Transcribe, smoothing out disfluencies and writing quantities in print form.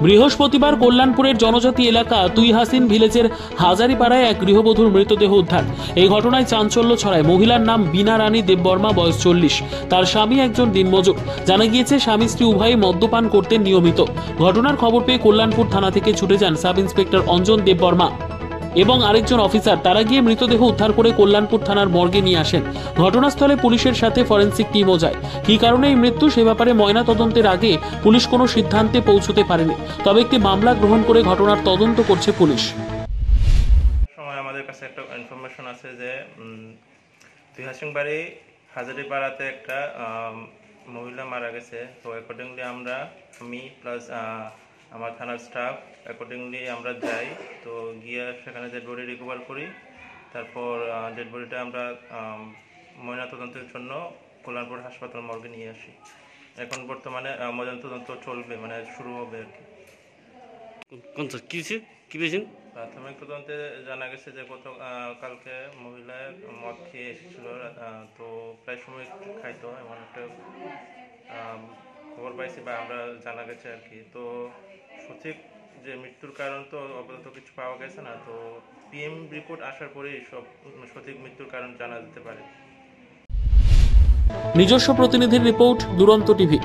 বৃহস্পতিবার কল্যাণপুরের জনজাতি এলাকা তুইহাসিন ভিলেজের হাজারিপাড়ায় এক গৃহবধূর মৃতদেহ উদ্ধার। এই ঘটনায় চাঞ্চল্য ছড়ায়। মহিলার নাম বীণা রানী দেববর্মা, বয়স 40। তার স্বামী একজন দিনমজুর। জানা গিয়েছে স্বামী স্ত্রী উভয়ই মদ্যপান করতেন নিয়মিত। ঘটনার খবর পেয়ে কল্যাণপুর থানা থেকে ছুটে যান সাব ইন্সপেক্টর অঞ্জন দেববর্মা এবং আরেকজন অফিসার। তারা গিয়ে মৃতদেহ উদ্ধার করে কল্যাণপুর থানার মর্গে নিয়ে আসেন। ঘটনাস্থলে পুলিশের সাথে ফরেনসিক টিমও যায়। কী কারণে এই মৃত্যু সে ব্যাপারে ময়না তদন্তের আগে পুলিশ কোনো সিদ্ধান্তে পৌঁছতে পারেনি। তবে একটি মামলা গ্রহণ করে ঘটনার তদন্ত করছে পুলিশ। সময় আমাদের কাছে একটা ইনফরমেশন আছে যে তুইহাসিং বাড়ি হাজারিপাড়াতে একটা মহিলা মারা গেছে। তো অ্যাকর্ডিংলি আমি প্লাস আমার থানার স্টাফ অ্যাকর্ডিংলি আমরা যাই। তো গিয়ে সেখানে ডেড বডি রিকভার করি। তারপর ডেড বডিটা আমরা ময়নাতদন্তের জন্য কল্যাণপুর হাসপাতাল মর্গে নিয়ে আসি। এখন বর্তমানে ময়নাতদন্ত চলবে, মানে শুরু হবে আর কি। প্রাথমিক তদন্তে জানা গেছে যে কালকে মহিলা মদ খেয়ে এসেছিল। তো প্রায় সময় খাইতো, এমন একটা খবর পাইছি বা আমরা জানা গেছে আর কি। তো সঠিক যে মৃত্যুর কারণ তো আপাতত কিছু পাওয়া গেছে না। তো পিএম রিপোর্ট আসার পরেই সব সঠিক মৃত্যুর কারণ জানা যেতে পারে। নিজস্ব প্রতিনিধির রিপোর্ট, দুরন্ত টিভি।